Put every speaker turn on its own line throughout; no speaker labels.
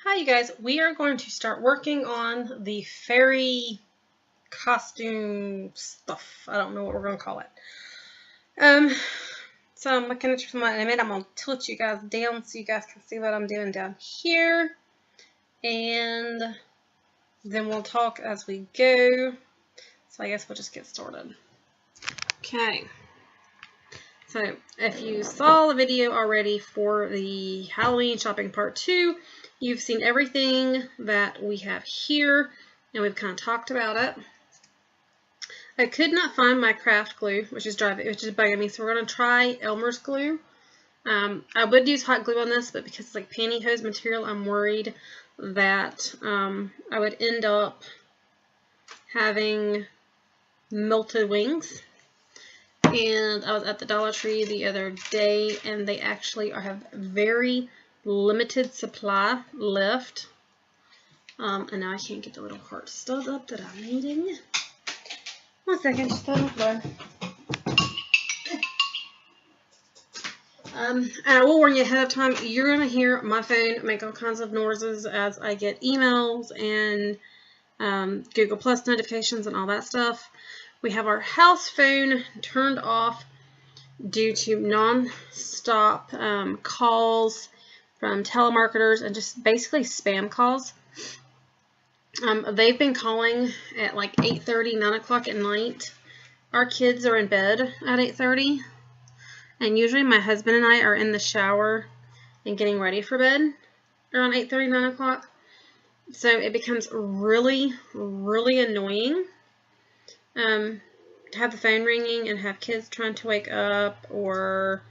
Hi you guys, we are going to start working on the fairy costume stuff. I don't know what we're going to call it. So I'm looking at you from my image. I'm going to tilt you guys down so you guys can see what I'm doing down here. And then we'll talk as we go. So I guess we'll just get started. Okay. So if you saw the video already for the Halloween shopping part 2, you've seen everything that we have here, and we've kind of talked about it. I could not find my craft glue, which is bugging me, so we're going to try Elmer's glue. I would use hot glue on this, but because it's like pantyhose material, I'm worried that I would end up having melted wings. And I was at the Dollar Tree the other day, and they actually have very limited supply left. And now I can't get the little heart stuff up that I'm needing. 1 second, just put it on the floor. And I will warn you ahead of time, you're going to hear my phone make all kinds of noises as I get emails and Google Plus notifications and all that stuff. We have our house phone turned off due to non-stop calls from telemarketers and just basically spam calls. They've been calling at like 8:30, 9 o'clock at night. Our kids are in bed at 8:30, and usually my husband and I are in the shower and getting ready for bed around 8:30, 9 o'clock. So it becomes really, really annoying to have the phone ringing and have kids trying to wake up or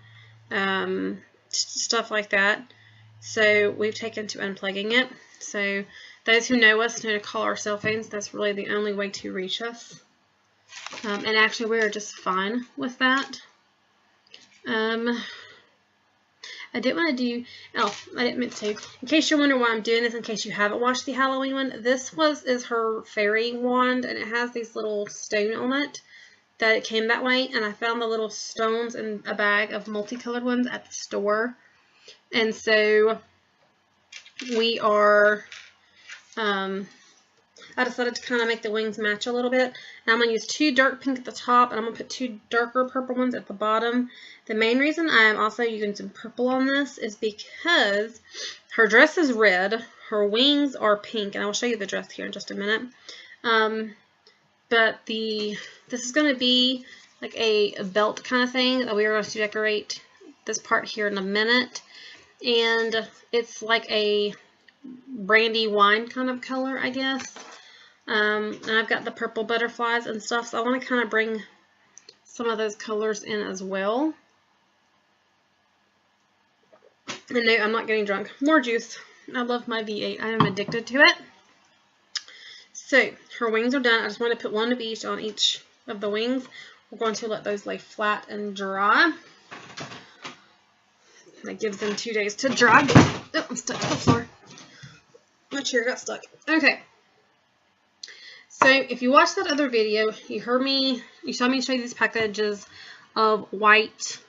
stuff like that. So we've taken to unplugging it. So those who know us know to call our cell phones. That's really the only way to reach us. And actually we are just fine with that. I did want to do, I didn't mean to. In case you're wondering why I'm doing this, in case you haven't watched the Halloween one, this is her fairy wand, and it has these little stone on it, that it came that way, and I found the little stones in a bag of multicolored ones at the store, and so we are, I decided to kind of make the wings match a little bit. And I'm going to use 2 dark pink at the top, and I'm going to put 2 darker purple ones at the bottom. The main reason I am also using some purple on this is because her dress is red, her wings are pink, and I will show you the dress here in just a minute. But this is going to be like a belt kind of thing that we are going to decorate this part here in a minute. And it's like a brandy wine kind of color, I guess. And I've got the purple butterflies and stuff, so I want to kind of bring some of those colors in as well. And no, I'm not getting drunk. More juice. I love my V8. I am addicted to it. So, her wings are done. I just want to put 1 of each on each of the wings. We're going to let those lay flat and dry. That gives them 2 days to dry. Oh, I'm stuck to the floor. My chair got stuck. Okay. So, if you watched that other video, you saw me show you these packages of white,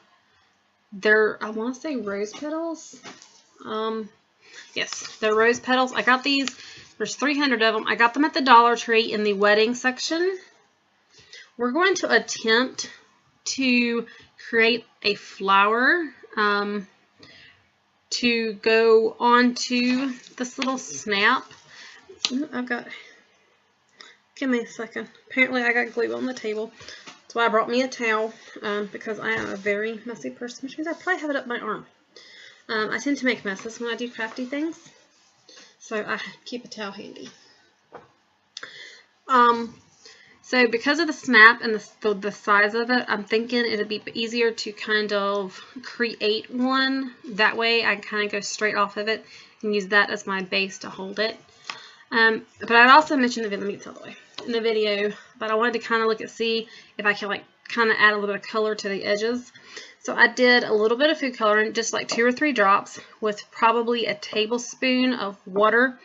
I want to say rose petals. Yes, they're rose petals. I got these, there's 300 of them. I got them at the Dollar Tree in the wedding section. We're going to attempt to create a flower to go onto this little snap. Ooh, give me a second. Apparently I got glue on the table. That's why I brought me a towel, because I am a very messy person, which means I probably have it up my arm. I tend to make messes when I do crafty things, so I keep a towel handy. So because of the snap and the size of it, I'm thinking it'd be easier to kind of create one. That way I can kind of go straight off of it and use that as my base to hold it. But I'd also mentioned let me tell the way in the video, but I wanted to kind of see if I can like kind of add a little bit of color to the edges. So I did a little bit of food coloring, just like 2 or 3 drops with probably a tablespoon of water.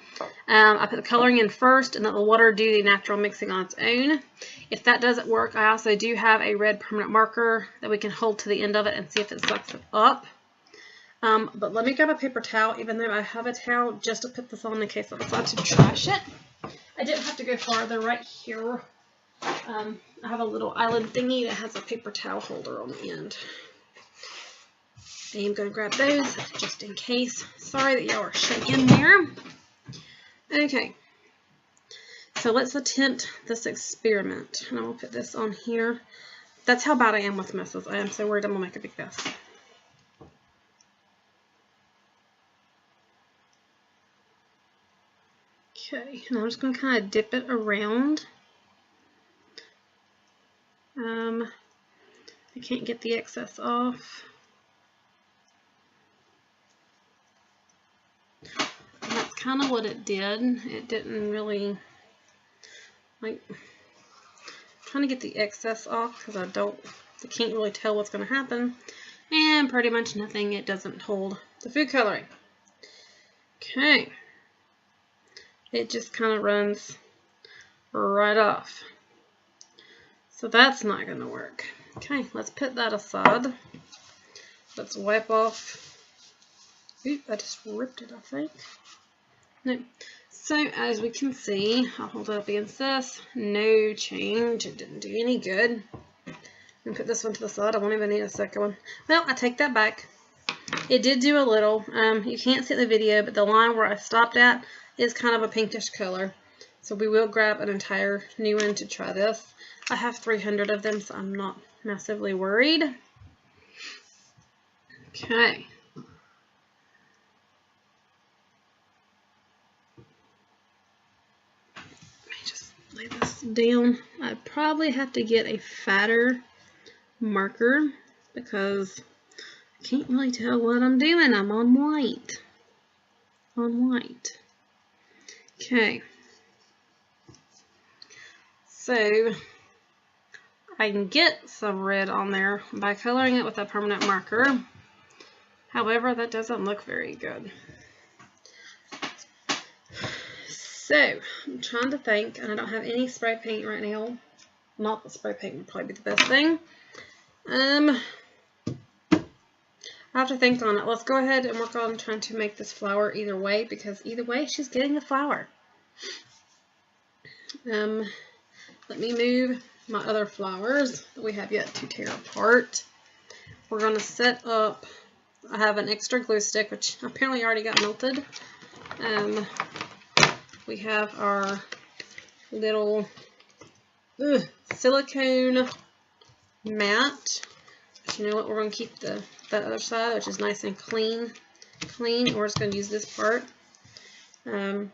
I put the coloring in first and let the water do the natural mixing on its own. If that doesn't work, I also do have a red permanent marker that we can hold to the end of it and see if it sucks it up. But let me grab a paper towel, even though I have a towel, just to put this on in case I decide to trash it. I didn't have to go farther. Right here, I have a little island thingy that has a paper towel holder on the end. I am going to grab those just in case. Sorry that y'all are shaking there. Okay, so let's attempt this experiment. And I will put this on here. That's how bad I am with messes. I am so worried I'm going to make a big mess. Okay, and I'm just going to kind of dip it around. I can't get the excess off. And that's kind of what it did. It didn't really, like, I'm trying to get the excess off because I can't really tell what's going to happen. And pretty much nothing. It doesn't hold the food coloring. Okay. It just kind of runs right off. So that's not going to work. Okay, let's put that aside. Let's wipe off. Oop, I just ripped it, I think. No. So as we can see, I'll hold it up against this. No change. It didn't do any good. And put this one to the side. I won't even need a second one. Well, I take that back. It did do a little. You can't see the video, but the line where I stopped at is kind of a pinkish color. So we will grab an entire new one to try this. I have 300 of them, so I'm not massively worried. Okay. Let me just lay this down. I probably have to get a fatter marker because I can't really tell what I'm doing. I'm on white. Okay. So I can get some red on there by coloring it with a permanent marker. However, that doesn't look very good. So I'm trying to think, and I don't have any spray paint right now. Not the spray paint would probably be the best thing. I have to think on it. Let's go ahead and work on trying to make this flower either way, because either way she's getting the flower. Let me move my other flowers that we have yet to tear apart. We're going to set up, I have an extra glue stick, which apparently already got melted. We have our little silicone mat. But you know what, we're going to keep that other side, which is nice and clean. We're just going to use this part. You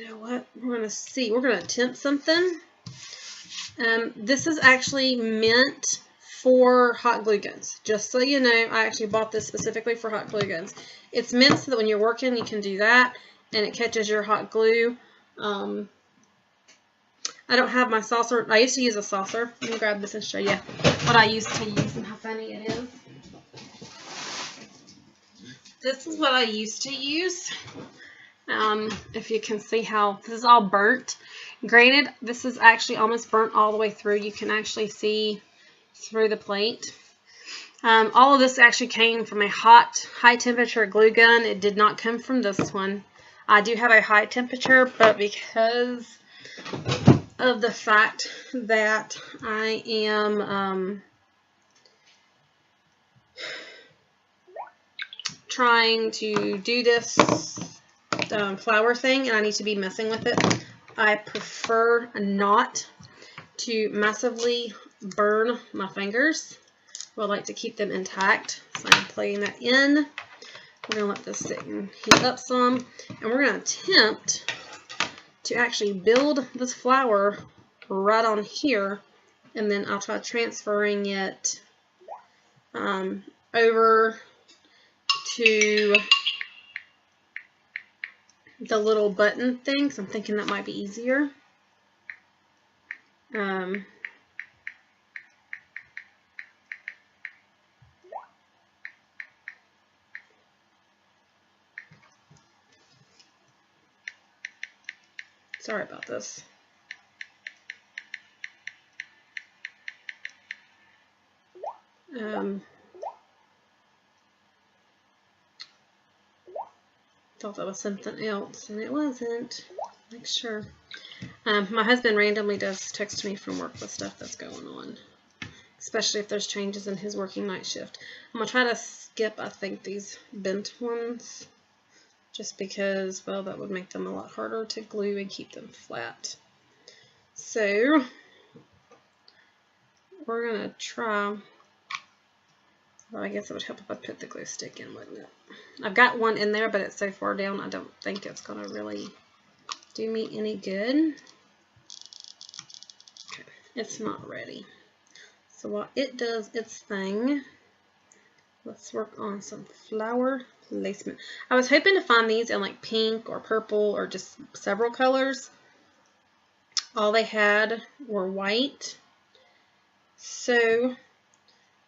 know what, we're going to see. We're going to attempt something. This is actually meant for hot glue guns. Just so you know, I actually bought this specifically for hot glue guns. It's meant so that when you're working, you can do that, and it catches your hot glue. I don't have my saucer. I used to use a saucer. Let me grab this and show you what I used to use and how funny it is. This is what I used to use. If you can see how this is all burnt. Granted, this is actually almost burnt all the way through. You can actually see through the plate. All of this actually came from a high temperature glue gun. It did not come from this one. I do have a high temperature, but because of the fact that I am trying to do this flower thing and I need to be messing with it, I prefer not to massively burn my fingers. I like to keep them intact, so I'm plugging that in. We're going to let this sit and heat up some, and we're going to attempt to actually build this flower right on here, and then I'll try transferring it over to the little button thing, so I'm thinking that might be easier. Sorry about this. thought that was something else, and it wasn't. Make sure. My husband randomly does text me from work with stuff that's going on, especially if there's changes in his working night shift. I'm going to try to skip, I think, these bent ones, just because, well, that would make them a lot harder to glue and keep them flat. So, we're going to try, well, I guess it would help if I put the glue stick in, wouldn't it? I've got one in there, but it's so far down, I don't think it's going to really do me any good. Okay, it's not ready. So while it does its thing, let's work on some flower placement. I was hoping to find these in like pink or purple or just several colors. All they had were white. So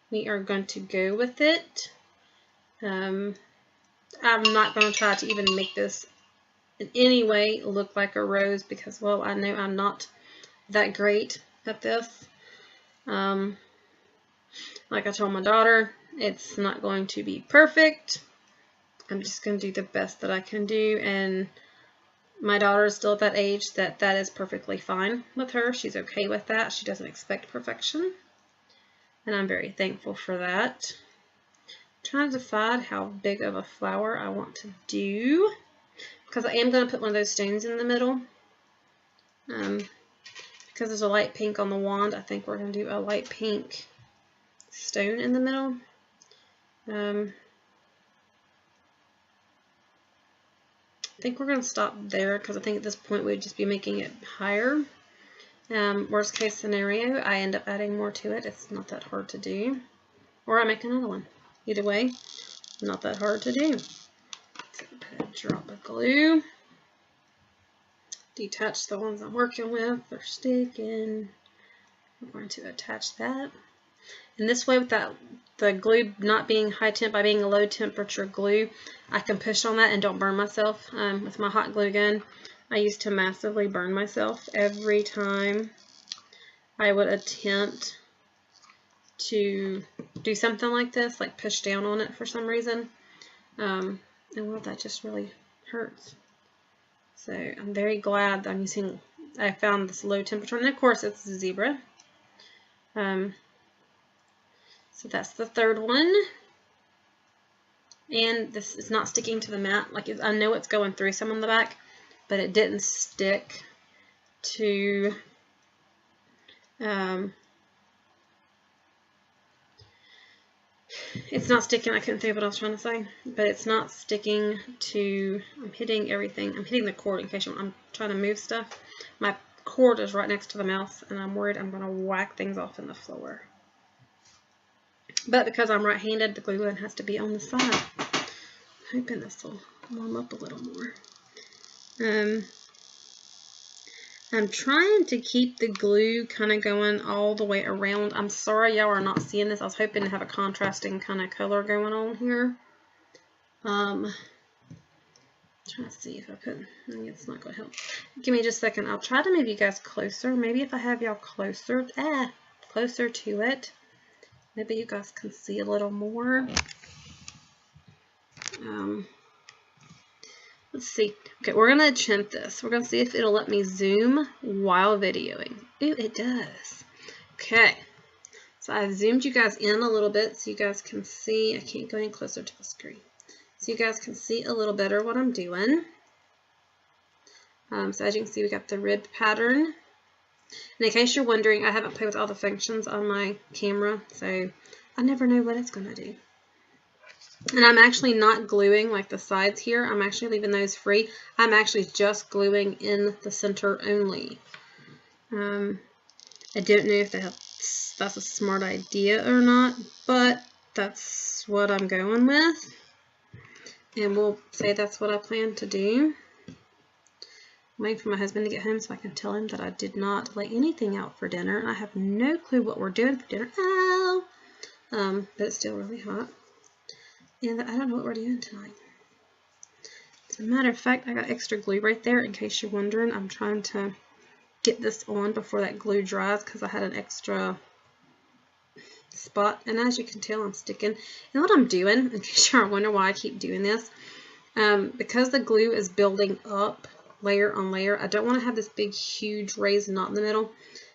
we are going to go with it. I'm not going to try to even make this in any way look like a rose because, well, I know I'm not that great at this. Like I told my daughter, it's not going to be perfect. I'm just going to do the best that I can do, and my daughter is still at that age that is perfectly fine with her. She's okay with that. She doesn't expect perfection, and I'm very thankful for that. I'm trying to decide how big of a flower I want to do, because I am going to put one of those stones in the middle. Because there's a light pink on the wand, I think we're going to do a light pink stone in the middle. I think we're going to stop there because I think at this point we'd just be making it higher. Worst case scenario, I end up adding more to it. It's not that hard to do. Or I make another one. Either way, not that hard to do. So put a drop of glue. Detach the ones I'm working with. They're sticking. I'm going to attach that. And this way, with the glue not being high temp, by being a low temperature glue, I can push on that and don't burn myself. With my hot glue gun, I used to massively burn myself every time I would attempt to do something like this, like push down on it for some reason. And well, that just really hurts. So I'm very glad that I found this low temperature, and of course it's zebra. So that's the third one. And this is not sticking to the mat. Like, I know it's going through some on the back, but it didn't stick to it's not sticking. I couldn't think of what I was trying to say, but it's not sticking to, I'm hitting everything. I'm hitting the cord in case I'm trying to move stuff. My cord is right next to the mouse, and I'm worried I'm going to whack things off in the floor. But because I'm right-handed, the glue gun has to be on the side. I'm hoping this will warm up a little more. I'm trying to keep the glue kind of going all the way around. I'm sorry y'all are not seeing this. I was hoping to have a contrasting kind of color going on here. Trying to see if I put, it's not going to help. Give me just a second. I'll try to move you guys closer. Maybe if I have y'all closer to it, maybe you guys can see a little more. Let's see. Okay, we're going to attempt this. We're going to see if it'll let me zoom while videoing. Ooh, it does. Okay. So I've zoomed you guys in a little bit so you guys can see. I can't go any closer to the screen. So you guys can see a little better what I'm doing. So as you can see, we got the rib pattern. And in case you're wondering, I haven't played with all the functions on my camera, so I never know what it's going to do. And I'm actually not gluing like the sides here. I'm actually leaving those free. I'm actually just gluing in the center only. I don't know if that's a smart idea or not, but that's what I'm going with. And we'll say that's what I plan to do. I'm waiting for my husband to get home so I can tell him that I did not lay anything out for dinner. I have no clue what we're doing for dinner. Ow! But it's still really hot. And I don't know what we're doing tonight. As a matter of fact, I got extra glue right there in case you're wondering. I'm trying to get this on before that glue dries because I had an extra spot. And as you can tell, I'm sticking. And what I'm doing, in case you're wondering why I keep doing this, Because the glue is building up layer on layer, I don't want to have this big huge raised knot in the middle.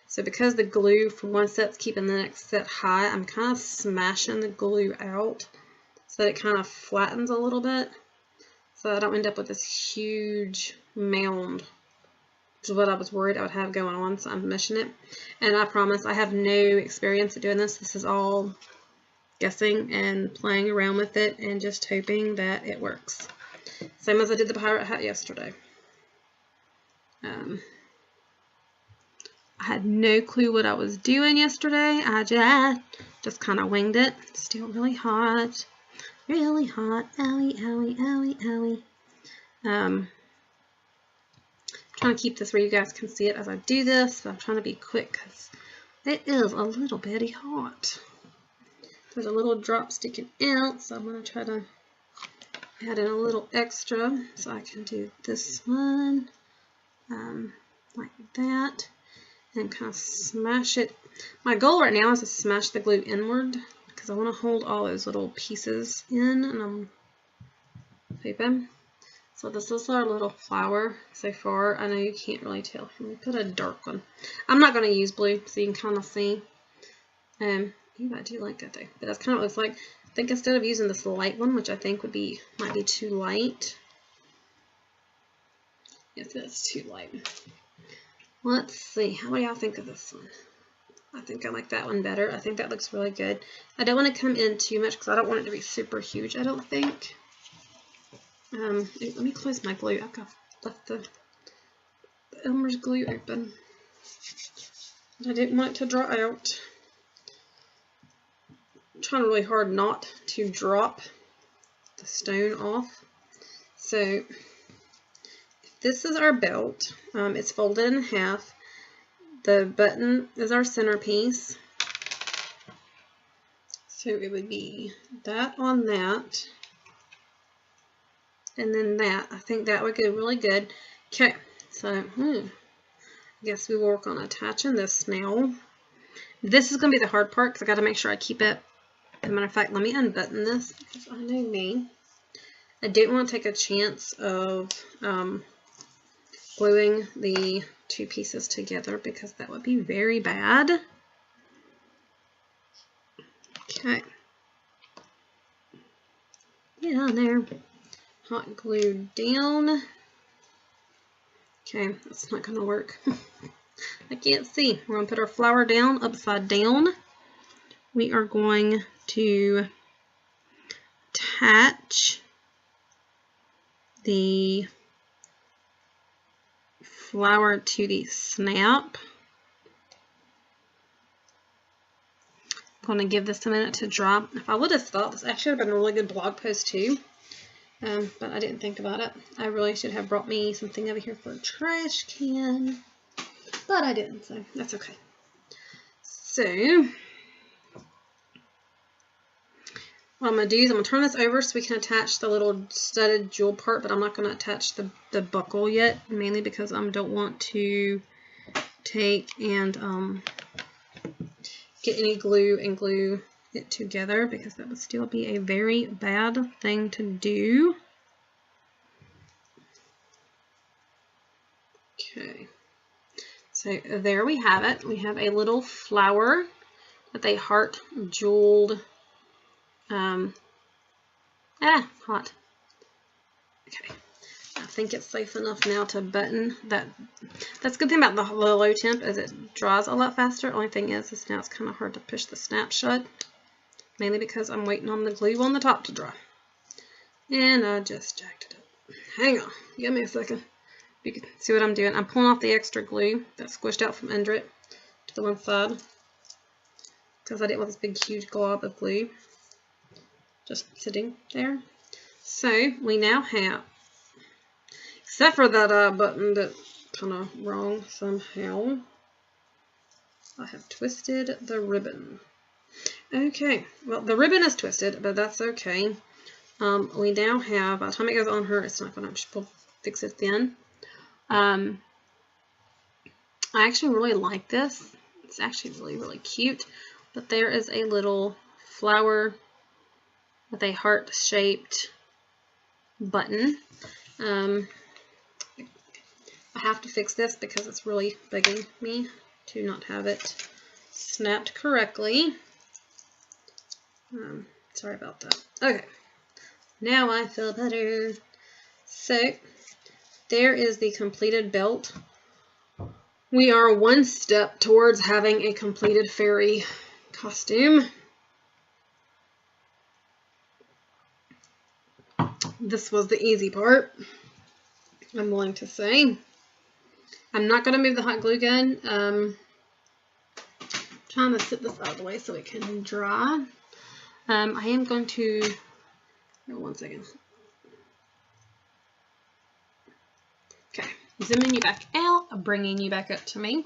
So because the glue for one set's keeping the next set high, I'm kind of smashing the glue out so that it kind of flattens a little bit, so I don't end up with this huge mound, which is what I was worried I would have going on. So I'm meshing it, and I promise I have no experience at doing this. This is all guessing and playing around with it and just hoping that it works. Same as I did the pirate hat yesterday. I had no clue what I was doing yesterday. I just kind of winged it. Still really hot. Really hot. Owie, owie, owie, owie. Trying to keep this where you guys can see it as I do this. But I'm trying to be quick because it is a little bitty hot. There's a little drop sticking out, so I'm going to try to add in a little extra so I can do this one like that. And kind of smash it. My goal right now is to smash the glue inward because I want to hold all those little pieces in, and I'm hoping. So this is our little flower so far. I know you can't really tell. Let me put a dark one. I'm not going to use blue so you can kind of see. I do like that though, but that's kind of what it looks like. I think instead of using this light one, which I think might be too light. Yes, that's too light. Let's see, how do y'all think of this one? I think I like that one better. I think that looks really good. I don't want to come in too much because I don't want it to be super huge, I don't think. Let me close my glue. I've left the Elmer's glue open. I didn't want it to dry out. I'm trying really hard not to drop the stone off. So this is our belt. It's folded in half. The button is our centerpiece. So it would be that on that. And then that. I think that would go really good. Okay, so I guess we will work on attaching this now. This is going to be the hard part because I got to make sure I keep it. As a matter of fact, let me unbutton this because I know me. I didn't want to take a chance of gluing the two pieces together because that would be very bad. Okay. Get on there. Hot glue down. Okay, that's not going to work. I can't see. We're going to put our flower down, upside down. We are going to attach the flower to the snap. I'm going to give this a minute to dry. If I would have thought this actually would have been a really good blog post too, but I didn't think about it. I really should have brought me something over here for a trash can, but I didn't, so that's okay. So what I'm going to do is I'm going to turn this over so we can attach the little studded jewel part, but I'm not going to attach the buckle yet, mainly because I don't want to take and get any glue and glue it together, because that would still be a very bad thing to do. Okay, so there we have it. We have a little flower with a heart jeweled hot. Okay, I think it's safe enough now to button that. That's a good thing about the low temp is it dries a lot faster. Only thing is now it's kind of hard to push the snap shut, mainly because I'm waiting on the glue on the top to dry. And I just jacked it up. Hang on, give me a second. You can see what I'm doing. I'm pulling off the extra glue that's squished out from under it to the one side because I didn't want this big huge glob of glue just sitting there. So we now have, except for that I buttoned it kind of wrong somehow, I have twisted the ribbon. Okay, well the ribbon is twisted, but that's okay. We now have, by the time it goes on her, it's not going to, we'll fix it then. I actually really like this. It's actually really, really cute. But there is a little flower with a heart-shaped button. I have to fix this because it's really bugging me to not have it snapped correctly. Sorry about that. Okay, now I feel better. So there is the completed belt. We are one step towards having a completed fairy costume. This was the easy part, I'm willing to say. I'm not going to move the hot glue gun. Trying to sit this out of the way so it can dry. I am going to, one second. Okay, zooming you back out, bringing you back up to me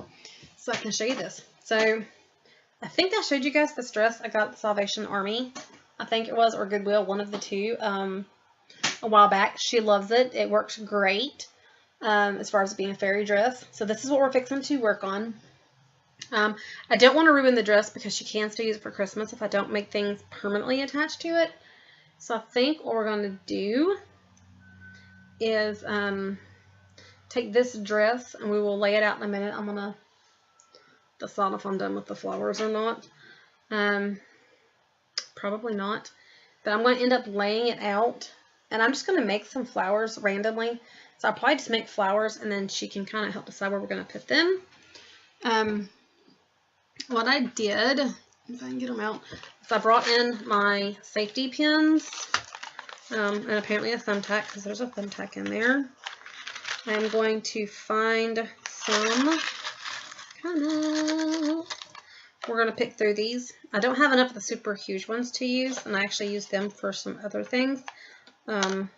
so I can show you this. So I think I showed you guys this dress I got at the Salvation Army. I think it was, or Goodwill, one of the two, a while back. She loves it. It works great as far as being a fairy dress. So this is what we're fixing to work on. I don't want to ruin the dress because she can still use it for Christmas if I don't make things permanently attached to it. So I think what we're going to do is take this dress and we will lay it out in a minute. I'm going to decide if I'm done with the flowers or not. Probably not. But I'm going to end up laying it out. And I'm just going to make some flowers randomly. So I'll probably just make flowers and then she can kind of help decide where we're going to put them. What I did, if I can get them out, is I brought in my safety pins and apparently a thumbtack because there's a thumbtack in there. I'm going to find some we're going to pick through these. I don't have enough of the super huge ones to use, and I actually use them for some other things. Don't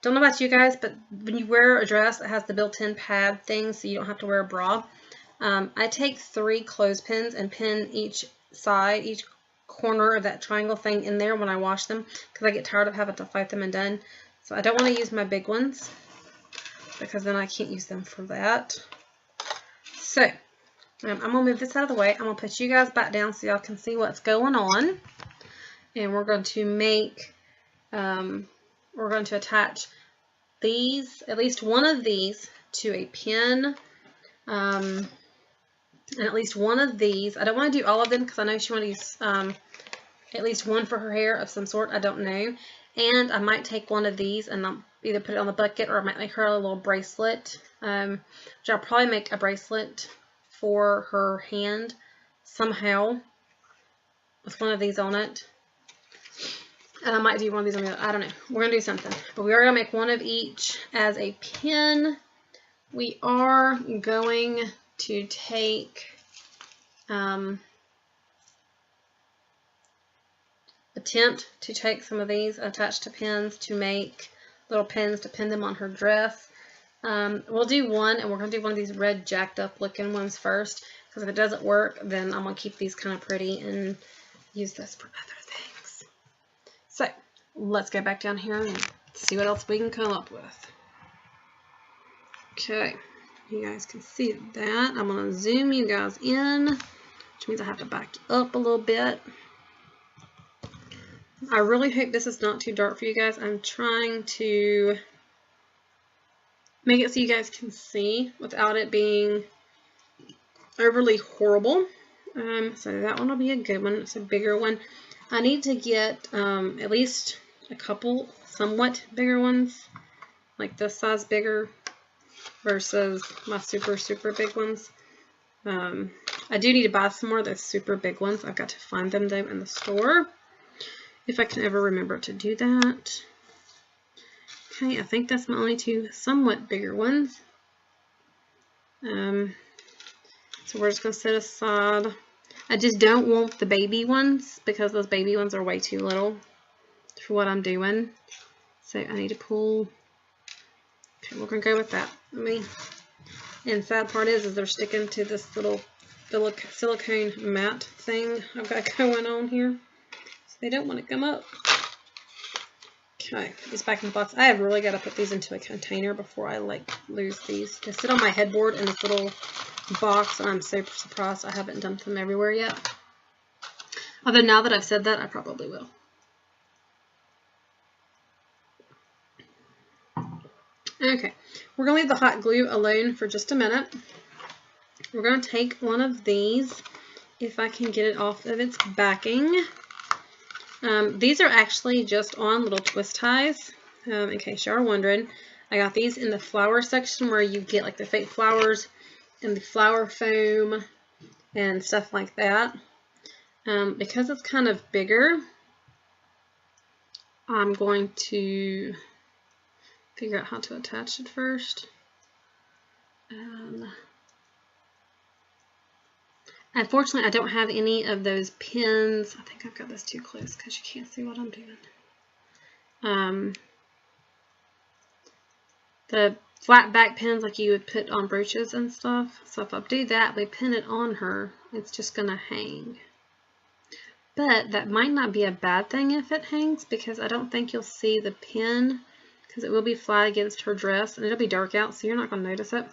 know about you guys, but when you wear a dress that has the built-in pad thing so you don't have to wear a bra, I take 3 clothespins and pin each side, each corner of that triangle thing in there when I wash them because I get tired of having to fight them and done. So I don't want to use my big ones because then I can't use them for that. So I'm going to move this out of the way. I'm going to put you guys back down so y'all can see what's going on. And we're going to make, we're going to attach these, at least one of these, to a pin. And at least one of these. I don't want to do all of them because I know she wants to use at least one for her hair of some sort. I don't know. And I might take one of these and I'll either put it on the bucket or I might make her a little bracelet. Which I'll probably make a bracelet for her hand somehow with one of these on it. And I might do one of these on the other. I don't know. We're going to do something. But we are going to make one of each as a pin. We are going to take attempt to take some of these attached to pins to make little pins to pin them on her dress. We'll do one, and we're going to do one of these red jacked up looking ones first, because if it doesn't work, then I'm going to keep these kind of pretty and use this for other things. So let's go back down here and see what else we can come up with. Okay, you guys can see that. I'm going to zoom you guys in, which means I have to back up a little bit. I really hope this is not too dark for you guys. I'm trying to make it so you guys can see without it being overly horrible. So that one will be a good one. It's a bigger one. I need to get at least a couple somewhat bigger ones, like this size bigger versus my super big ones. I do need to buy some more of those super big ones. I've got to find them though in the store, if I can ever remember to do that. Okay, I think that's my only 2 somewhat bigger ones. So we're just going to set aside. I just don't want the baby ones because those baby ones are way too little for what I'm doing. So I need to pull. Okay, we're going to go with that. And the sad part is they're sticking to this little silicone mat thing I've got going on here. So they don't want to come up. Okay, these back in the box. I have really got to put these into a container before I lose these. They sit on my headboard in this little box, and I'm super surprised I haven't dumped them everywhere yet. Although now that I've said that, I probably will. Okay, we're going to leave the hot glue alone for just a minute. We're going to take one of these, if I can get it off of its backing. These are actually just on little twist ties, in case you are wondering. I got these in the flower section where you get like the fake flowers and the flower foam and stuff like that. Because it's kind of bigger, I'm going to figure out how to attach it first. Unfortunately, I don't have any of those pins. I think I've got this too close because you can't see what I'm doing. The flat back pins like you would put on brooches and stuff. So if I do that, we pin it on her, it's just going to hang. But that might not be a bad thing if it hangs, because I don't think you'll see the pin, because it will be flat against her dress and it'll be dark out, so you're not going to notice it.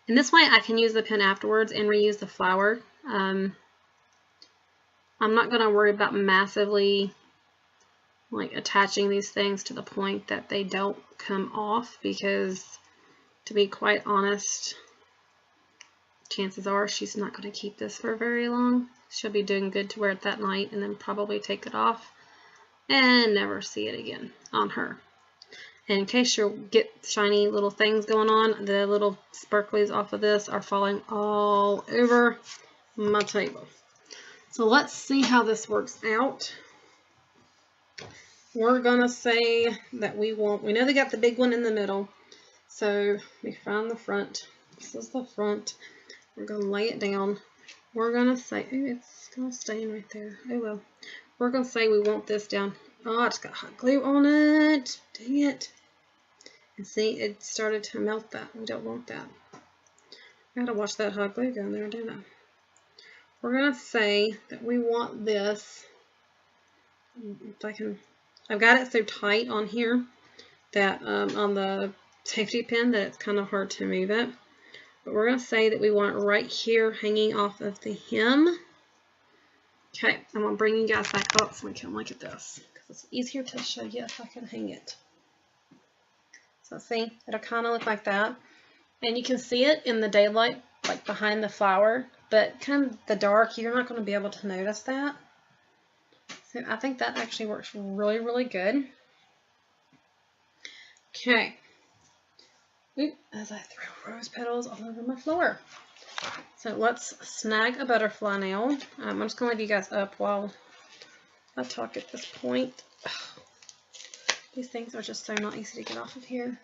And this way I can use the pin afterwards and reuse the flower. I'm not going to worry about massively like attaching these things to the point that they don't come off, because to be quite honest, chances are she's not going to keep this for very long. She'll be doing good to wear it that night and then probably take it off and never see it again on her. And in case you get shiny little things going on, the little sparklies off of this are falling all over my table. So let's see how this works out. We're gonna say that we know they got the big one in the middle. So we found the front. This is the front. We're gonna lay it down. We're gonna say, oh, it's gonna stay in right there. Oh well. We're gonna say we want this down. Oh, I just got hot glue on it. Dang it. And see, it started to melt that. We don't want that. I gotta watch that hot glue go there, don't I? We're gonna say that we want this. If I can, I've got it so tight on here that on the safety pin that it's kind of hard to move it. But we're gonna say that we want it right here, hanging off of the hem. Okay, I'm gonna bring you guys back up so we can look at this, because it's easier to show you if I can hang it. So see, it'll kind of look like that. And you can see it in the daylight, like behind the flower, but kind of the dark, you're not going to be able to notice that. So I think that actually works really, really good. Okay. Oop, as I throw rose petals all over my floor. So let's snag a butterfly now. I'm just going to leave you guys up while I talk at this point. These things are just so not easy to get off of here.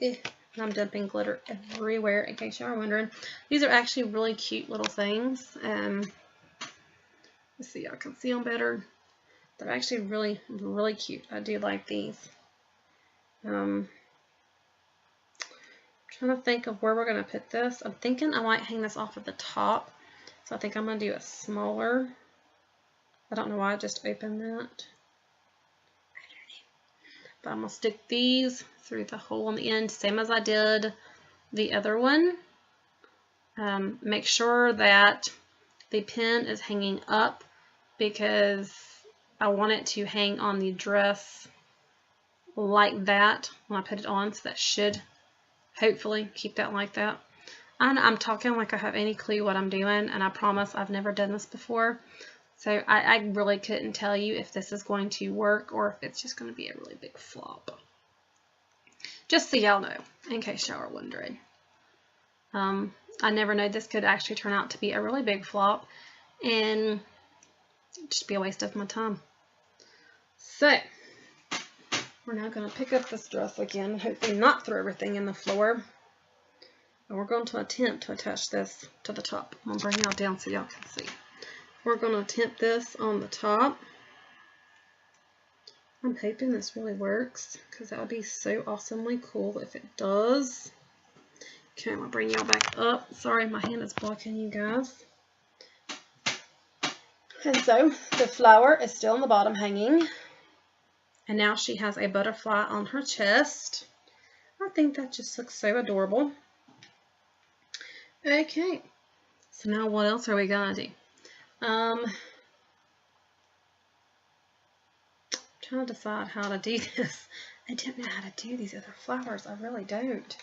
And I'm dumping glitter everywhere, in case you are wondering. These are actually really cute little things. Let's see, y'all can see them better. They're actually really, really cute. I do like these. Trying to think of where we're going to put this. I'm thinking I might hang this off at the top. So I think I'm going to do it smaller. I don't know why I just opened that. But I'm going to stick these through the hole on the end, same as I did the other one. Make sure that the pin is hanging up, because I want it to hang on the dress like that when I put it on, so that should hopefully keep that like that. I'm talking like I have any clue what I'm doing, and I promise I've never done this before. So I really couldn't tell you if this is going to work or if it's just going to be a really big flop. Just so y'all know, in case y'all are wondering. I never know this could actually turn out to be a really big flop and just be a waste of my time. So we're now going to pick up this dress again, hopefully not throw everything in the floor. And we're going to attempt to attach this to the top. I'm going to bring y'all down so y'all can see. We're going to attempt this on the top. I'm hoping this really works, because that would be so awesomely cool if it does. Okay, I'm going to bring y'all back up. Sorry, my hand is blocking you guys. And so the flower is still on the bottom hanging. And now she has a butterfly on her chest. I think that just looks so adorable. Okay, so now what else are we going to do? Trying to decide how to do this. I don't know how to do these other flowers. I really don't.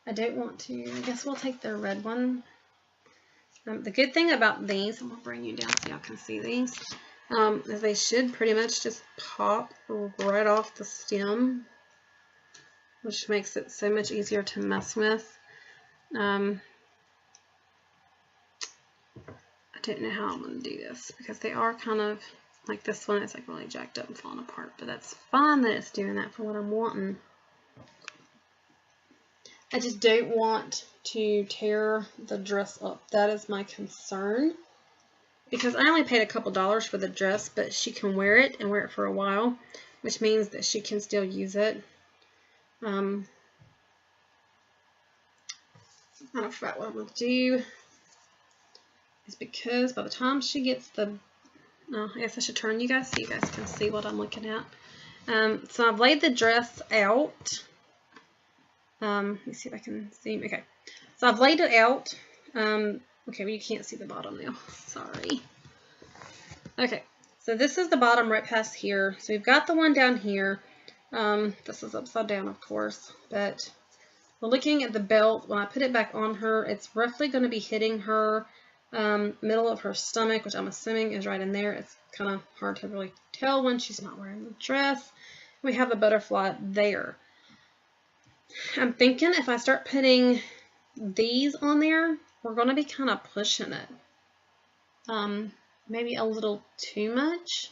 I don't want to. I guess we'll take the red one. The good thing about these, I'm going to bring you down so y'all can see these, is they should pretty much just pop right off the stem, which makes it so much easier to mess with. I don't know how I'm going to do this because they are kind of like this one. It's like really jacked up and falling apart, but that's fine that it's doing that for what I'm wanting. I just don't want to tear the dress up. That is my concern. Because I only paid a couple dollars for the dress, but she can wear it and wear it for a while, which means that she can still use it. I don't forget what I'm going to do. Is because by the time she gets the... No, I guess I should turn you guys so you guys can see what I'm looking at. So I've laid the dress out. Let me see if I can zoom. Okay, so I've laid it out. Okay, well you can't see the bottom now. Sorry. Okay, so this is the bottom right past here. So we've got the one down here. This is upside down, of course, but we're looking at the belt. When I put it back on her, it's roughly going to be hitting her middle of her stomach, which I'm assuming is right in there. It's kind of hard to really tell when she's not wearing the dress. We have the butterfly there. I'm thinking if I start putting these on there, we're going to be kind of pushing it. Maybe a little too much.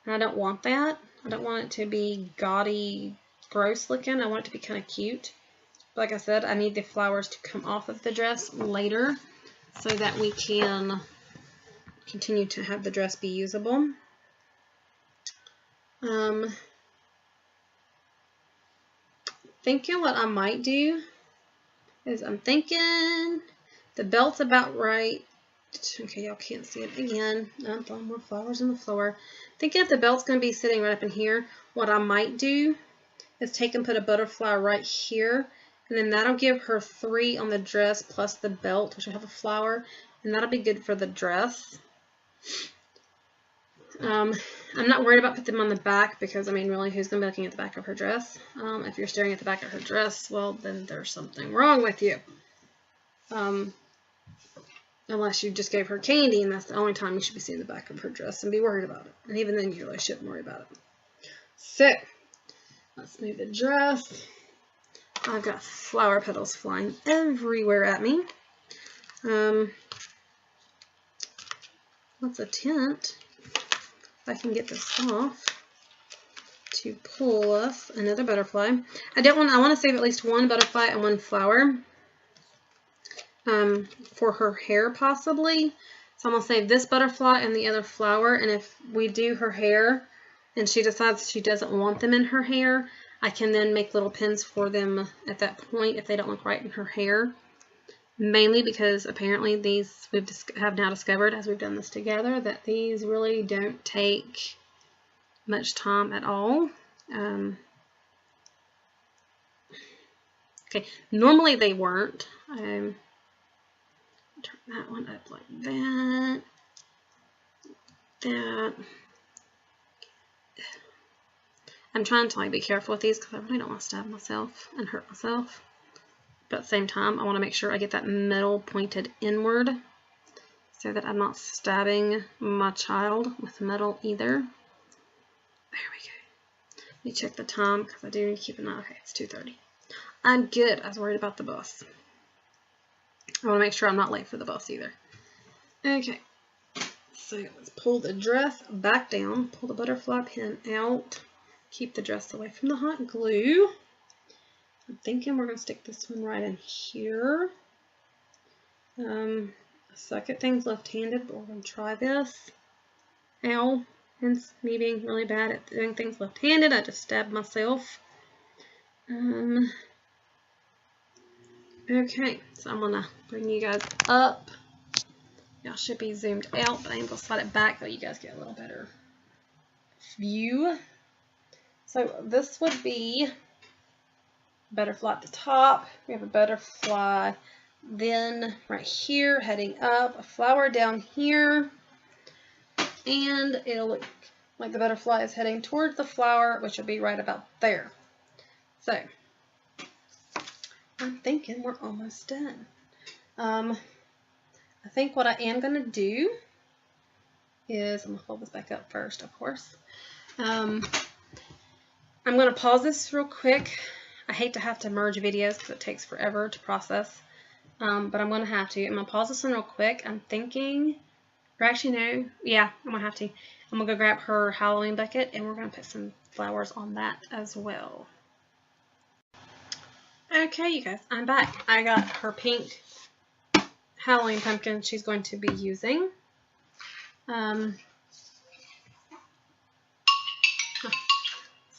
And I don't want that. I don't want it to be gaudy, gross looking. I want it to be kind of cute. Like I said, I need the flowers to come off of the dress later so that we can continue to have the dress be usable. Thinking what I might do is I'm thinking the belt's about right. Okay, y'all can't see it again. I'm throwing more flowers on the floor. Thinking if the belt's going to be sitting right up in here, what I might do is take and put a butterfly right here, and then that'll give her 3 on the dress plus the belt, which will have a flower, and that'll be good for the dress. I'm not worried about putting them on the back because, I mean, really, who's going to be looking at the back of her dress? If you're staring at the back of her dress, well, then there's something wrong with you. Unless you just gave her candy, and that's the only time you should be seeing the back of her dress and be worried about it. And even then, you really shouldn't worry about it. So, let's move the dress. I've got flower petals flying everywhere at me. Let's attempt, if I can get this off, to pull us another butterfly. I want to save at least one butterfly and one flower. For her hair possibly. So I'm going to save this butterfly and the other flower, and if we do her hair and she decides she doesn't want them in her hair, I can then make little pins for them at that point if they don't look right in her hair. Mainly because apparently these we have now discovered as we've done this together that these really don't take much time at all. Okay, normally they weren't. Turn that one up like that. I'm trying to be careful with these because I really don't want to stab myself and hurt myself. But at the same time, I want to make sure I get that middle pointed inward so that I'm not stabbing my child with metal either. There we go. Let me check the time because I do need to keep an eye. Okay, it's 2:30. I'm good. I was worried about the bus. I want to make sure I'm not late for the bus either. Okay, so let's pull the dress back down, pull the butterfly pin out, keep the dress away from the hot glue. I'm thinking we're going to stick this one right in here. I suck at things left-handed, but we're going to try this. Ow, hence me being really bad at doing things left-handed. I just stabbed myself. Okay, so I'm going to bring you guys up. Y'all should be zoomed out, but I'm going to slide it back so you guys get a little better view. So this would be butterfly at the top. We have a butterfly then right here heading up, a flower down here, and it'll look like the butterfly is heading towards the flower, which will be right about there. So I'm thinking we're almost done. I think what I am going to do is, I'm going to fold this back up first, of course. I'm going to pause this real quick. I hate to have to merge videos because it takes forever to process, but I'm going to have to. I'm going to pause this one real quick. I'm thinking, or actually no, yeah, I'm going to have to. I'm going to go grab her Halloween bucket and we're going to put some flowers on that as well. Okay, you guys, I'm back. I got her pink Halloween pumpkin she's going to be using. It's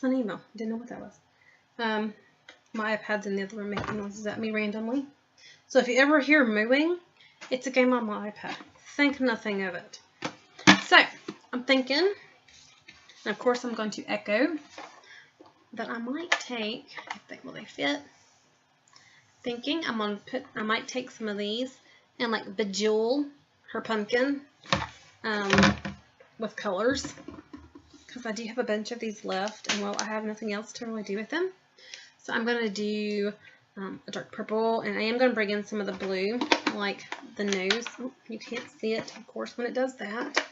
an email. Didn't know what that was. My iPad's in the other room making noises at me randomly. So if you ever hear mooing, it's a game on my iPad. Think nothing of it. So I'm thinking, and of course I'm going to echo, that I might take, will they fit? Thinking I might take some of these and like bejewel her pumpkin with colors, because I do have a bunch of these left, and well, I have nothing else to really do with them. So I'm going to do a dark purple, and I am going to bring in some of the blue, like the nose. Oh, you can't see it, of course, when it does that.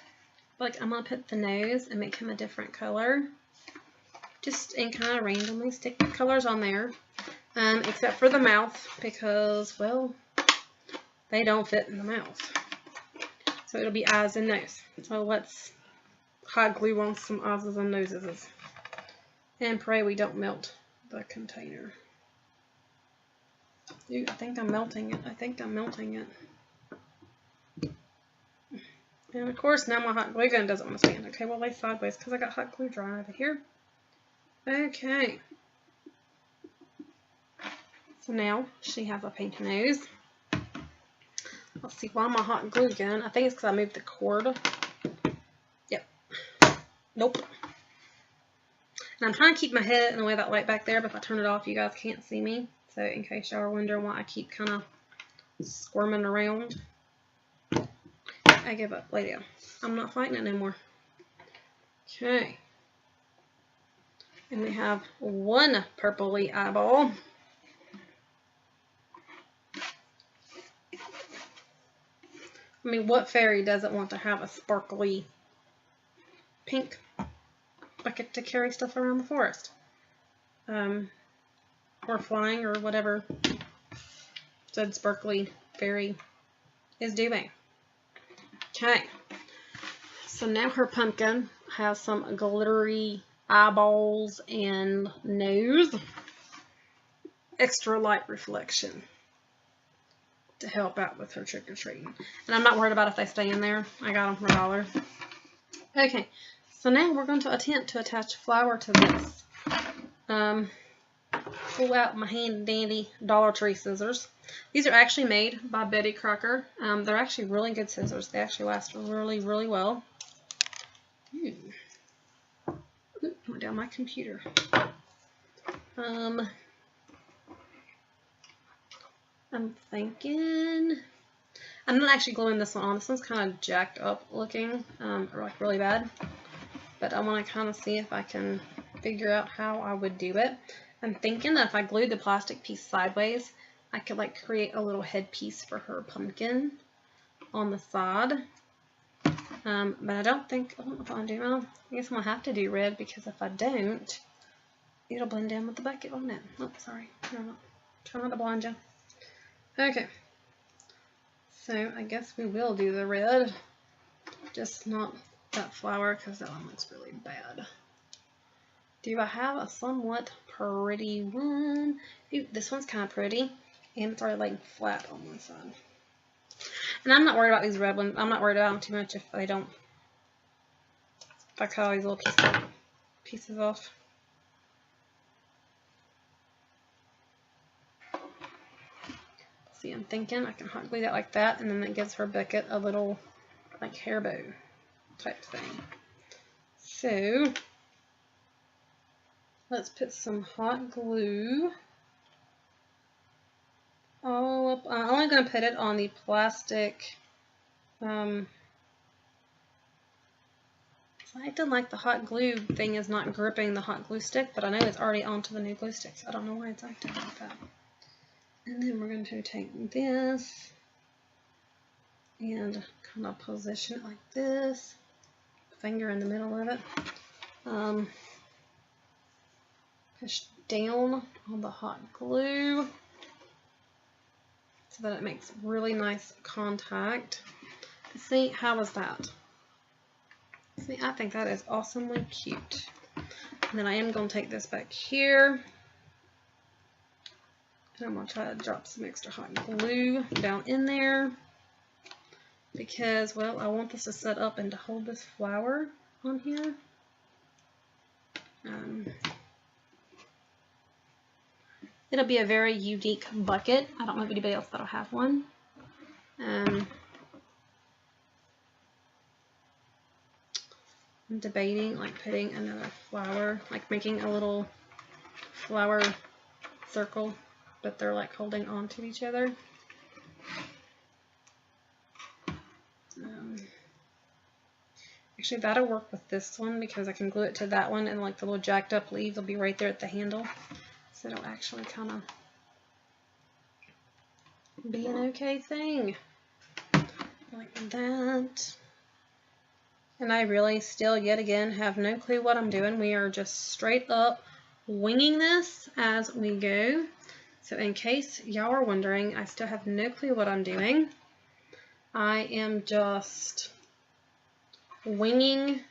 Like, I'm going to put the nose and make him a different color. Just and kind of randomly stick the colors on there. Except for the mouth, because, well, they don't fit in the mouth. So it'll be eyes and nose. So let's hot glue on some eyes and noses. And pray we don't melt the container. Ooh, I think I'm melting it. I think I'm melting it. And of course, now my hot glue gun doesn't want to stand. Okay, well, lay sideways because I got hot glue dry over here. Okay. So now she has a pink nose. Let's see, why my hot glue gun? I think it's because I moved the cord. Yep. Nope. And I'm trying to keep my head in the way of that light back there, but if I turn it off, you guys can't see me. So in case y'all are wondering why I keep kind of squirming around, I give up. Lay down. I'm not fighting it no more. Okay. And we have one purpley eyeball. I mean, what fairy doesn't want to have a sparkly pink bucket to carry stuff around the forest? Or flying, or whatever said sparkly fairy is doing. Okay. So now her pumpkin has some glittery eyeballs and nose. Extra light reflection to help out with her trick-or-treating. And I'm not worried about if they stay in there. I got them for $1. Okay, so now we're going to attempt to attach a flower to this. Pull out my handy-dandy Dollar Tree scissors. These are actually made by Betty Crocker. They're actually really good scissors. They actually last really, really well. Ooh, went down my computer. I'm thinking, I'm not actually gluing this one on. This one's kind of jacked up looking, or like really bad. But I want to kind of see if I can figure out how I would do it. I'm thinking that if I glued the plastic piece sideways, I could like create a little headpiece for her pumpkin on the side. But I don't know if I'll do, well, I guess I'm going to have to do red, because if I don't, it'll blend in with the bucket, won't it? Oh, sorry. No, try not to blind you. Okay, so I guess we will do the red, just not that flower, because that one looks really bad. Do I have a somewhat pretty one? Ooh, this one's kind of pretty, and it's already laying flat on one side. And I'm not worried about these red ones. I'm not worried about them too much if I cut all these little pieces off. See, I'm thinking I can hot glue that like that, and then that gives her bucket a little like hair bow type thing. So let's put some hot glue all up. I'm only going to put it on the plastic So I acted like the hot glue thing is not gripping the hot glue stick, but I know it's already onto the new glue stick, so I don't know why it's acting like that. And then we're going to take this and kind of position it like this, finger in the middle of it. Push down on the hot glue so that it makes really nice contact. See, how was that? See, I think that is awesomely cute. And then I am going to take this back here. And I'm going to try to drop some extra hot glue down in there. Because, well, I want this to set up and to hold this flower on here. It'll be a very unique bucket. I don't know if anybody else that'll have one. I'm debating like putting another flower, like making a little flower circle, but they're like holding on to each other. Actually, that'll work with this one because I can glue it to that one, and like the little jacked up leaves will be right there at the handle. So it'll actually kind of be an okay thing. Like that. And I really still, yet again, have no clue what I'm doing. We are just straight up winging this as we go. So in case y'all are wondering, I still have no clue what I'm doing. I am just winging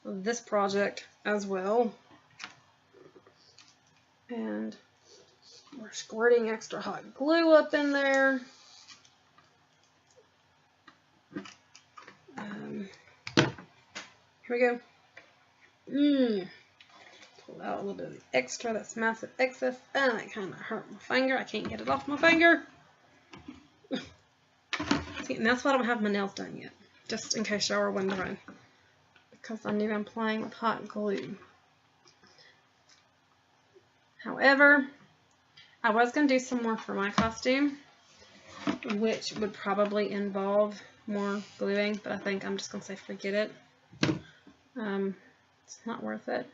this project as well. And we're squirting extra hot glue up in there. Here we go. Pull out a little bit of the extra, that's massive excess, and it kind of hurt my finger. I can't get it off my finger. See, and that's why I don't have my nails done yet, just in case y'all were wondering, because I knew I'm playing with hot glue. However, I was going to do some more for my costume, which would probably involve more gluing, but I think I'm just going to say forget it. It's not worth it.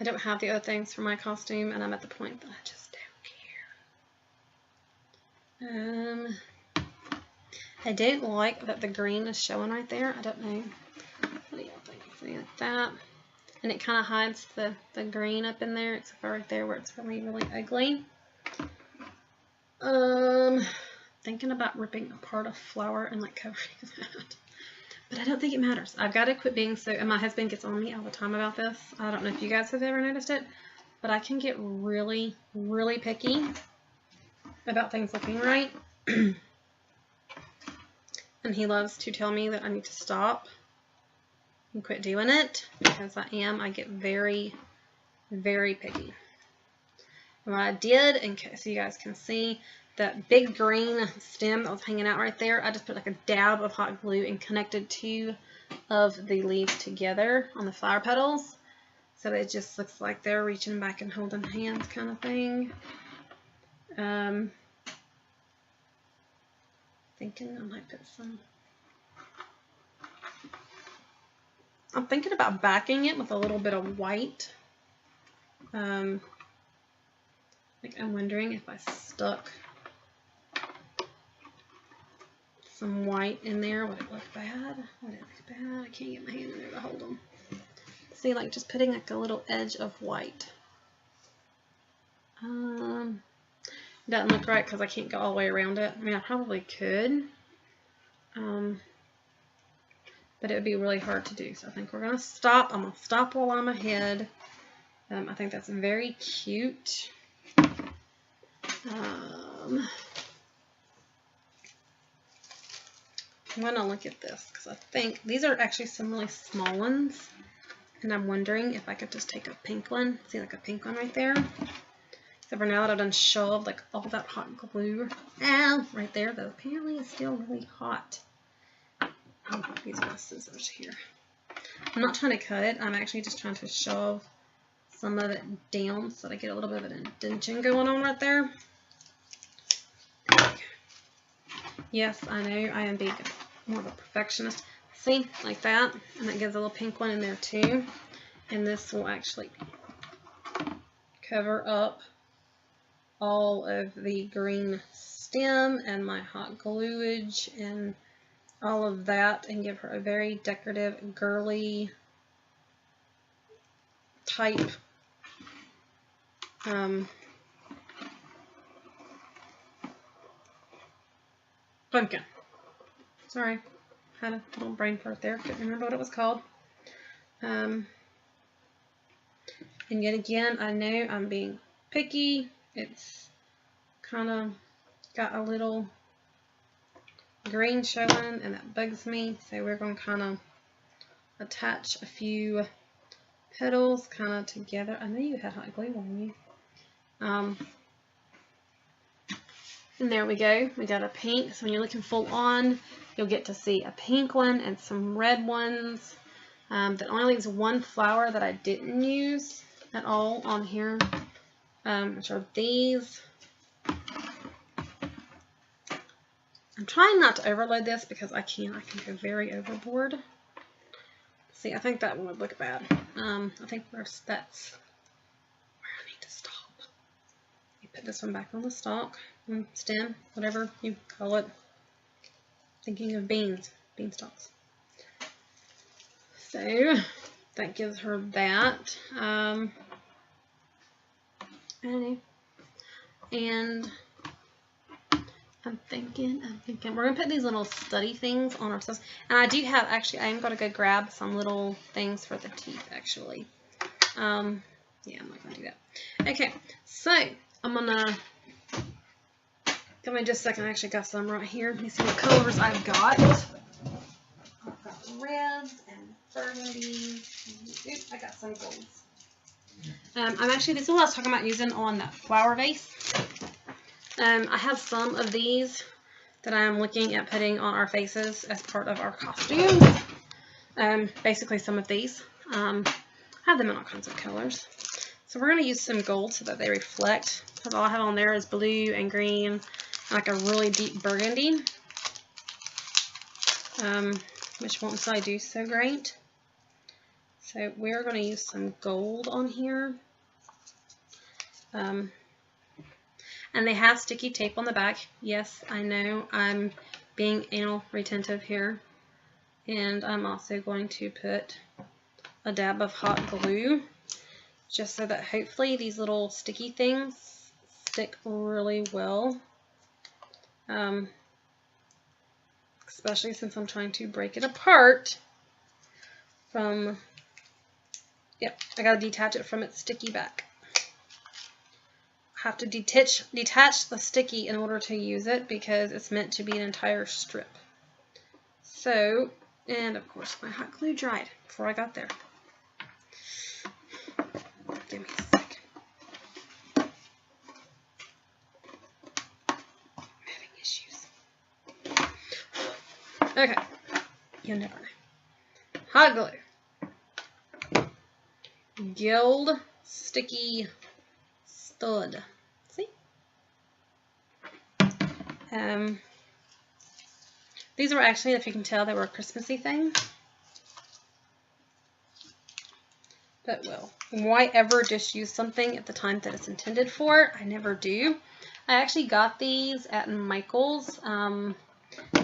I don't have the other things for my costume, and I'm at the point that I just don't care. I don't like that the green is showing right there. I don't know. What do y'all think? Something like that. And it kind of hides the green up in there, except for right there where it's really, really ugly. Thinking about ripping apart a flower and like covering that. But I don't think it matters. I've got to quit being so, and my husband gets on me all the time about this. I don't know if you guys have ever noticed it, but I can get really, really picky about things looking right. And he loves to tell me that I need to stop and quit doing it, because I get very, very picky. And what I did, in case you guys can see, that big green stem that was hanging out right there, I just put like a dab of hot glue and connected two of the leaves together on the flower petals. So it just looks like they're reaching back and holding hands kind of thing. Thinking I might put some... I'm thinking about backing it with a little bit of white. Like I'm wondering if I stuck some white in there, would it look bad? Would it look bad? I can't get my hand in there to hold them. See, like just putting like a little edge of white. Doesn't look right because I can't go all the way around it. I mean, I probably could. But it would be really hard to do. So I think we're going to stop. I'm going to stop while I'm ahead. I think that's very cute. I'm going to look at this because I think these are actually some really small ones. And I'm wondering if I could just take a pink one. See, like a pink one right there. Except for now that I've done shoved like all that hot glue. Ow! Right there, though. Apparently it's still really hot. I'll use my scissors here. I'm not trying to cut it. I'm actually just trying to shove some of it down so that I get a little bit of an indentation going on right there. Yes, I know I am being more of a perfectionist. See, like that, and that gives a little pink one in there too. And this will actually cover up all of the green stem and my hot gluage and all of that, and give her a very decorative, girly type pumpkin. Sorry, had a little brain fart there. Couldn't remember what it was called. And yet again, I know I'm being picky. It's kind of got a little green showing, and that bugs me. So we're going to kind of attach a few petals kind of together. I know you had hot glue on you. And there we go. We got a pink. So when you're looking full on, you'll get to see a pink one and some red ones. That only leaves one flower that I didn't use at all on here, which are these. I'm trying not to overload this because I can go very overboard. See, I think that one would look bad. I think that's where I need to stop. You put this one back on the stalk, stem, whatever you call it. Thinking of beanstalks. So that gives her that. I don't know. And I'm thinking we're gonna put these little study things on ourselves. And I do have, actually, I am gonna go grab some little things for the teeth, actually. Yeah, I'm not gonna do that. Okay, so I'm gonna, give me just a second. I actually got some right here. Let me see what colors I've got. I've got reds and burgundies. Oops, I got some golds. This is what I was talking about using on that flower vase. I have some of these that I'm looking at putting on our faces as part of our costumes. Basically some of these. I have them in all kinds of colors. So we're going to use some gold so that they reflect, because all I have on there is blue and green, and like a really deep burgundy, which won't say do so great. So we're going to use some gold on here. And they have sticky tape on the back. Yes, I know I'm being anal retentive here. And I'm also going to put a dab of hot glue, just so that hopefully these little sticky things stick really well. Especially since I'm trying to break it apart from, yep, I gotta detach it from its sticky back. Have to detach the sticky in order to use it, because it's meant to be an entire strip. So, and of course my hot glue dried before I got there. Give me a second. I'm having issues. Okay, you'll never know. Hot glue. Guild sticky stud. See? These were actually, if you can tell, they were a Christmassy thing. But well, why ever just use something at the time that it's intended for? I never do. I actually got these at Michael's. I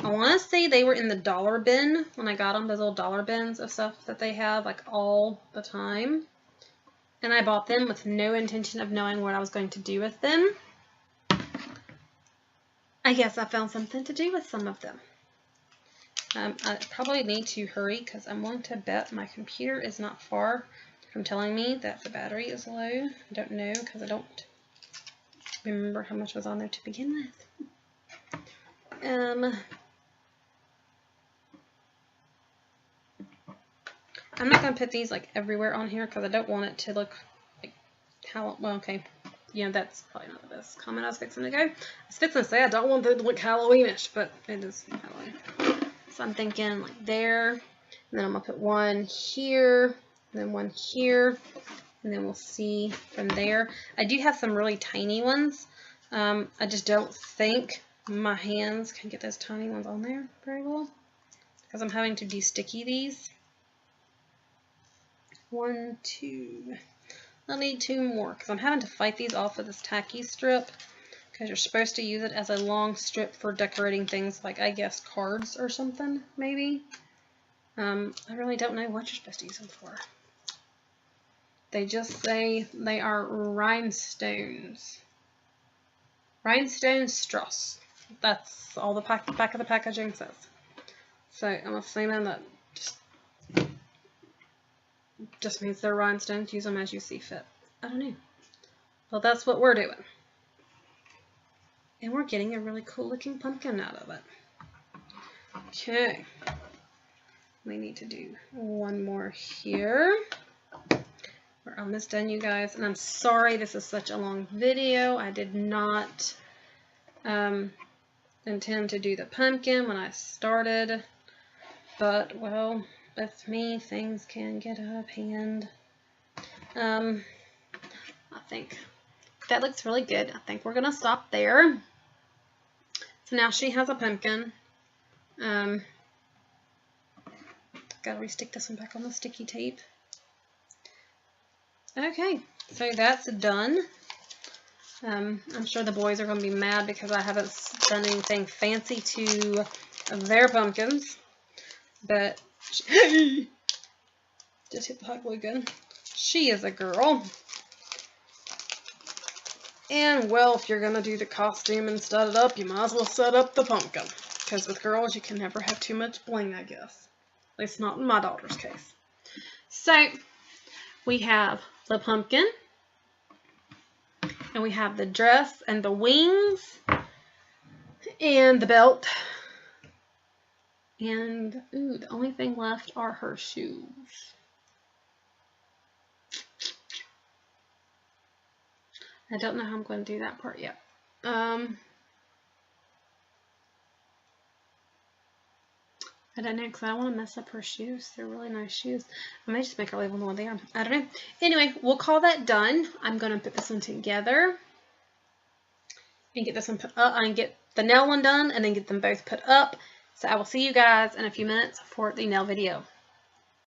want to say they were in the dollar bin when I got them, those little dollar bins of stuff that they have like all the time. And I bought them with no intention of knowing what I was going to do with them. I guess I found something to do with some of them. I probably need to hurry because I'm going to bet my computer is not far from telling me that the battery is low. I don't know because I don't remember how much was on there to begin with. I'm not going to put these like everywhere on here because I don't want it to look like how, well, okay. You know, that's probably not the best comment I was fixing to go. I was fixing to say I don't want it to look Halloweenish, but it is Halloween. So I'm thinking like there, and then I'm going to put one here, and then one here, and then we'll see from there. I do have some really tiny ones. I just don't think my hands can get those tiny ones on there very well. because I'm having to de-sticky these. 1, 2. I'll need 2 more because I'm having to fight these off of this tacky strip because you're supposed to use it as a long strip for decorating things like, I guess, cards or something, maybe. I really don't know what you're supposed to use them for. They just say they are rhinestones. Rhinestone strass. That's all the back of the packaging says. So I'm assuming that just means they're rhinestones. Use them as you see fit. I don't know. Well, that's what we're doing. And we're getting a really cool looking pumpkin out of it. Okay. We need to do 1 more here. We're almost done, you guys. And I'm sorry this is such a long video. I did not intend to do the pumpkin when I started. But, well, with me, things can get out of hand. I think that looks really good. I think we're going to stop there. So now she has a pumpkin. Gotta restick this one back on the sticky tape. Okay, so that's done. I'm sure the boys are going to be mad because I haven't done anything fancy to their pumpkins. But, just hit the hot glue gun. She is a girl. And, well, if you're going to do the costume and set it up, you might as well set up the pumpkin. Because with girls, you can never have too much bling, I guess. At least not in my daughter's case. So, we have the pumpkin. And we have the dress and the wings. And the belt. And, ooh, the only thing left are her shoes. I don't know how I'm going to do that part yet. I don't know, because I don't want to mess up her shoes. They're really nice shoes. I may just make her leave them the way they are. I don't know. Anyway, we'll call that done. I'm going to put this one together. And get this one put up. And get the nail one done. And then get them both put up. So I will see you guys in a few minutes for the nail video.